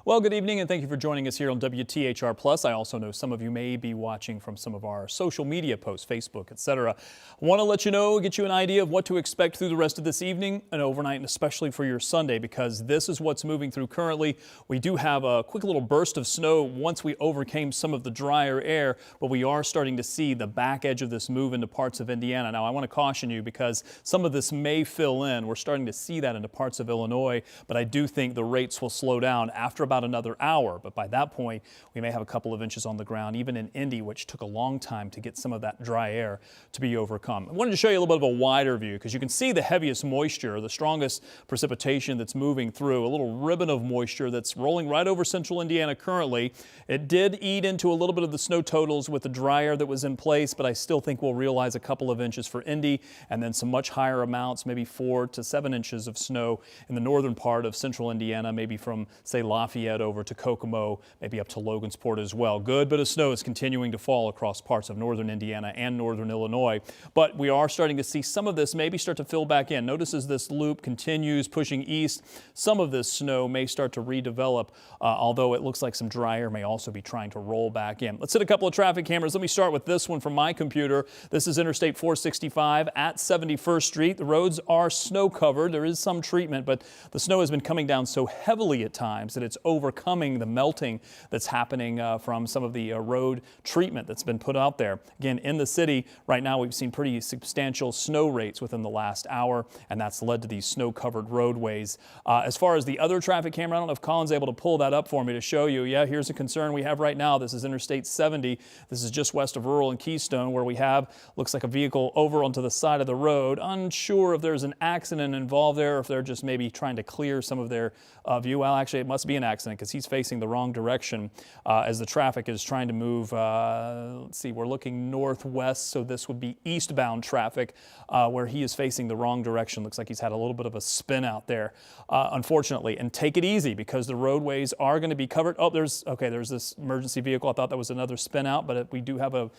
Well, good evening and thank you for joining us here on WTHR Plus. I also know some of you may be watching from some of our social media posts, Facebook, etc. I want to let you know, get you an idea of what to expect through the rest of this evening and overnight, and especially for your Sunday, because this is what's moving through currently. We do have a quick little burst of snow once we overcame some of the drier air, but we are starting to see the back edge of this move into parts of Indiana. Now, I want to caution you because some of this may fill in. We're starting to see that into parts of Illinois, but I do think the rates will slow down after about another hour. But by that point, we may have a couple of inches on the ground, even in Indy, which took a long time to get some of that dry air to be overcome. I wanted to show you a little bit of a wider view because you can see the heaviest moisture, the strongest precipitation that's moving through, a little ribbon of moisture that's rolling right over central Indiana currently. It did eat into a little bit of the snow totals with the dry air that was in place, but I still think we'll realize a couple of inches for Indy and then some much higher amounts, maybe 4 to 7 inches of snow in the northern part of central Indiana, maybe from, say, Lafayette over to Kokomo, maybe up to Logansport as well. Good bit of snow is continuing to fall across parts of northern Indiana and northern Illinois, but we are starting to see some of this maybe start to fill back in. Notice as this loop continues pushing east, some of this snow may start to redevelop, although it looks like some dry air may also be trying to roll back in. Let's hit a couple of traffic cameras. Let me start with this one from my computer. This is Interstate 465 at 71st Street. The roads are snow covered. There is some treatment, but the snow has been coming down so heavily at times that it's overcoming the melting that's happening from some of the road treatment that's been put out there. Again, in the city right now, we've seen pretty substantial snow rates within the last hour, and that's led to these snow-covered roadways. As far as the other traffic camera, I don't know if Colin's able to pull that up for me to show you. Yeah, here's a concern we have right now. This is Interstate 70. This is just west of Rural and Keystone, where we have, looks like a vehicle over onto the side of the road. Unsure if there's an accident involved there, or if they're just maybe trying to clear some of their view. Well, actually, it must be an accident because he's facing the wrong direction as the traffic is trying to move. Let's see, we're looking northwest, so this would be eastbound traffic where he is facing the wrong direction. Looks like he's had a little bit of a spin out there, unfortunately. And take it easy because the roadways are going to be covered. Oh, there's this emergency vehicle. I thought that was another spin out, but we do have a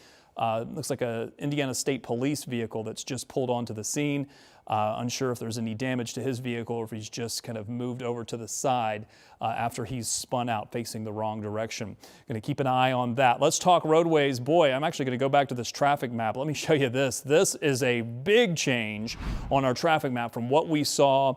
looks like a Indiana State Police vehicle that's just pulled onto the scene. Unsure if there's any damage to his vehicle or if he's just kind of moved over to the side after he's spun out facing the wrong direction. Going to keep an eye on that. Let's talk roadways. Boy, I'm actually going to go back to this traffic map. Let me show you this. This is a big change on our traffic map from what we saw,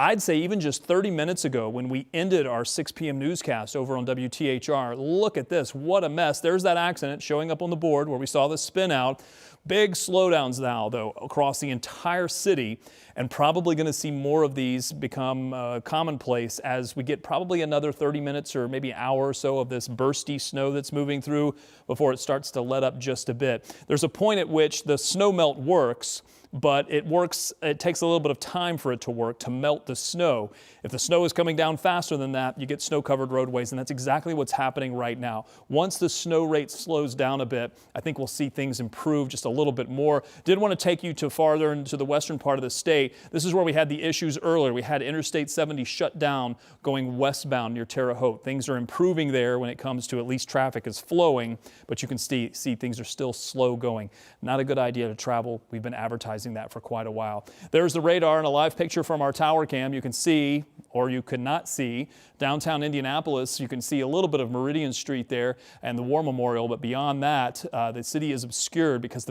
I'd say even just 30 minutes ago when we ended our 6 p.m. newscast over on WTHR. Look at this. What a mess. There's that accident showing up on the board where we saw the spin out. Big slowdowns now, though, across the entire city, and probably going to see more of these become commonplace as we get probably another 30 minutes or maybe an hour or so of this bursty snow that's moving through before it starts to let up just a bit. There's a point at which the snow melt works, but it takes a little bit of time for it to work, to melt the snow. If the snow is coming down faster than that, you get snow-covered roadways, and that's exactly what's happening right now. Once the snow rate slows down a bit, I think we'll see things improve just a little bit more. Did want to take you to farther into the western part of the state. This is where we had the issues earlier. We had Interstate 70 shut down going westbound near Terre Haute. Things are improving there when it comes to at least traffic is flowing, but you can see things are still slow going. Not a good idea to travel. We've been advertising that for quite a while. There's the radar and a live picture from our tower cam. You can see, or you could not see, downtown Indianapolis. You can see a little bit of Meridian Street there and the War Memorial, but beyond that, the city is obscured because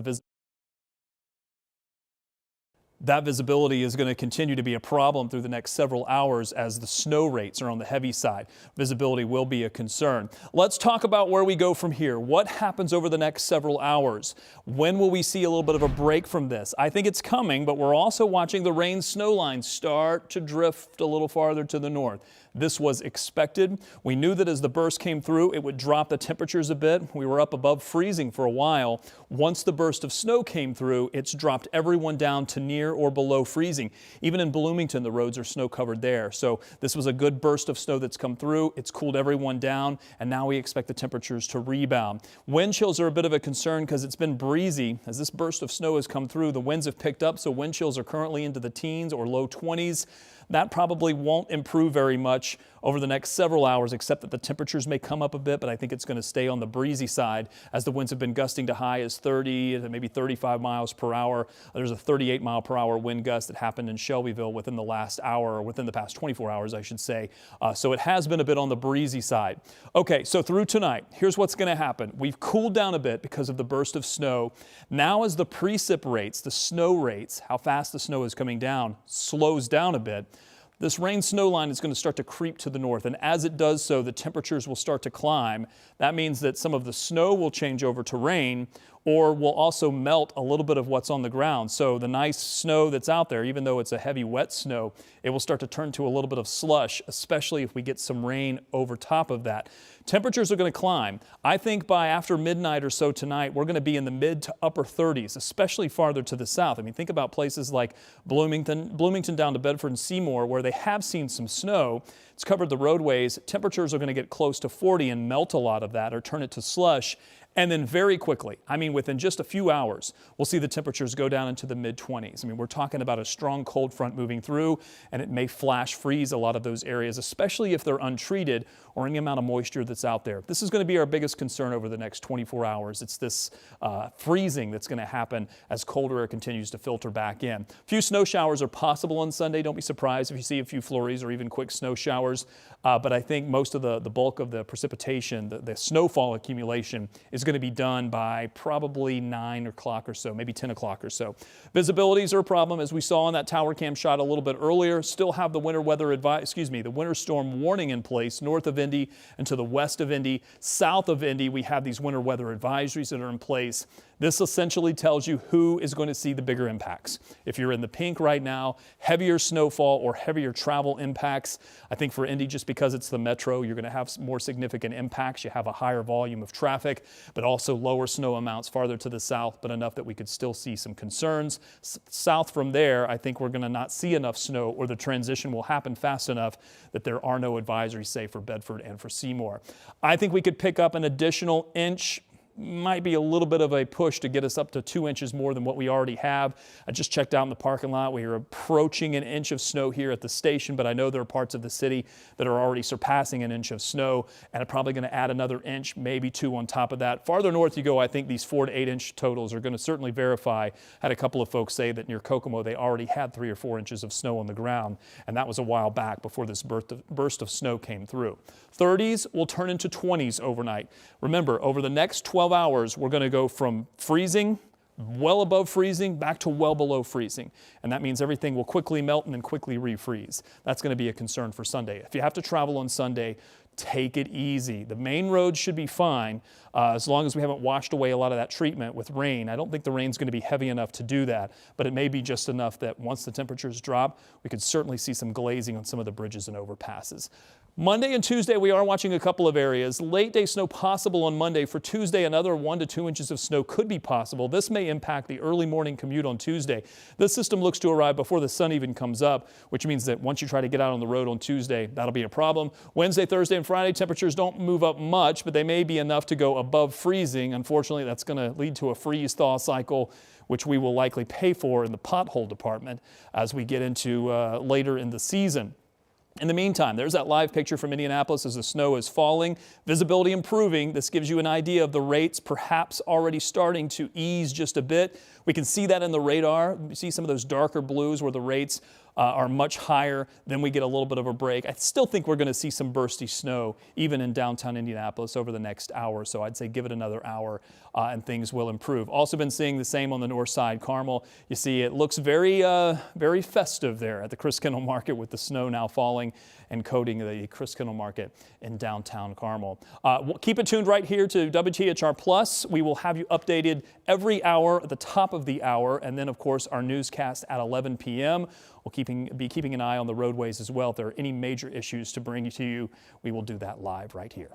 that visibility is going to continue to be a problem through the next several hours as the snow rates are on the heavy side. Visibility will be a concern. Let's talk about where we go from here. What happens over the next several hours? When will we see a little bit of a break from this? I think it's coming, but we're also watching the rain snow line start to drift a little farther to the north. This was expected. We knew that as the burst came through, it would drop the temperatures a bit. We were up above freezing for a while. Once the burst of snow came through, it's dropped everyone down to near or below freezing. Even in Bloomington, the roads are snow covered there. So this was a good burst of snow that's come through. It's cooled everyone down, and now we expect the temperatures to rebound. Wind chills are a bit of a concern because it's been breezy. As this burst of snow has come through, the winds have picked up, so wind chills are currently into the teens or low 20s. That probably won't improve very much over the next several hours, except that the temperatures may come up a bit, but I think it's going to stay on the breezy side as the winds have been gusting to high as 30 to maybe 35 miles per hour. There's a 38 mile per mile-per-hour wind gust that happened in Shelbyville within the last hour, or within the past 24 hours, I should say. So it has been a bit on the breezy side. Okay, so through tonight, here's what's going to happen. We've cooled down a bit because of the burst of snow. Now as the precip rates, the snow rates, how fast the snow is coming down, slows down a bit, this rain-snow line is going to start to creep to the north, and as it does so, the temperatures will start to climb. That means that some of the snow will change over to rain, or will also melt a little bit of what's on the ground. So the nice snow that's out there, even though it's a heavy wet snow, it will start to turn to a little bit of slush, especially if we get some rain over top of that. Temperatures are going to climb. I think by after midnight or so tonight, we're going to be in the mid to upper 30s, especially farther to the south. I mean, think about places like Bloomington down to Bedford and Seymour, where they have seen some snow. It's covered the roadways. Temperatures are going to get close to 40 and melt a lot of that or turn it to slush. And then very quickly, I mean within just a few hours, we'll see the temperatures go down into the mid-20s. I mean, we're talking about a strong cold front moving through, and it may flash freeze a lot of those areas, especially if they're untreated or any amount of moisture that's out there. This is going to be our biggest concern over the next 24 hours. It's this freezing that's going to happen as colder air continues to filter back in. A few snow showers are possible on Sunday. Don't be surprised if you see a few flurries or even quick snow showers. But I think most of the bulk of the precipitation, the snowfall accumulation, is going to be done by probably 9 o'clock or so, maybe 10 o'clock or so. Visibilities are a problem, as we saw on that tower cam shot a little bit earlier. Still have the the winter storm warning in place north of Indy and to the west of Indy. South of Indy, we have these winter weather advisories that are in place. This essentially tells you who is going to see the bigger impacts. If you're in the pink right now, heavier snowfall or heavier travel impacts. I think for Indy, just because it's the metro, you're going to have more significant impacts. You have a higher volume of traffic, but also lower snow amounts farther to the south, but enough that we could still see some concerns. South from there, I think we're going to not see enough snow, or the transition will happen fast enough that there are no advisories, say, for Bedford and for Seymour. I think we could pick up an additional inch. Might be a little bit of a push to get us up to 2 inches more than what we already have. I just checked out in the parking lot. We are approaching an inch of snow here at the station, but I know there are parts of the city that are already surpassing an inch of snow, and I'm probably going to add another inch, maybe 2 on top of that. Farther north you go, I think these 4 to 8 inch totals are going to certainly verify. Had a couple of folks say that near Kokomo they already had 3 or 4 inches of snow on the ground, and that was a while back before this burst of snow came through. 30s will turn into 20s overnight. Remember, over the next 12 hours, we're going to go from freezing, well above freezing, back to well below freezing. And that means everything will quickly melt and then quickly refreeze. That's going to be a concern for Sunday. If you have to travel on Sunday, take it easy. The main roads should be fine as long as we haven't washed away a lot of that treatment with rain. I don't think the rain's going to be heavy enough to do that, but it may be just enough that once the temperatures drop, we could certainly see some glazing on some of the bridges and overpasses. Monday and Tuesday, we are watching a couple of areas. Late day snow possible on Monday. For Tuesday, another 1 to 2 inches of snow could be possible. This may impact the early morning commute on Tuesday. This system looks to arrive before the sun even comes up, which means that once you try to get out on the road on Tuesday, that'll be a problem. Wednesday, Thursday, and Friday, temperatures don't move up much, but they may be enough to go above freezing. Unfortunately, that's going to lead to a freeze-thaw cycle, which we will likely pay for in the pothole department as we get into later in the season. In the meantime, there's that live picture from Indianapolis as the snow is falling. Visibility improving. This gives you an idea of the rates perhaps already starting to ease just a bit. We can see that in the radar. We see some of those darker blues where the rates are much higher. Then we get a little bit of a break. I still think we're going to see some bursty snow even in downtown Indianapolis over the next hour. So I'd say give it another hour and things will improve. Also been seeing the same on the north side, Carmel. You see it looks very festive there at the Christkindle Market with the snow now falling and coating the Christkindle Market in downtown Carmel. Keep it tuned right here to WTHR Plus. We will have you updated every hour at the top of the hour, and then of course our newscast at 11 p.m. We'll be keeping an eye on the roadways as well. If there are any major issues to bring to you, we will do that live right here.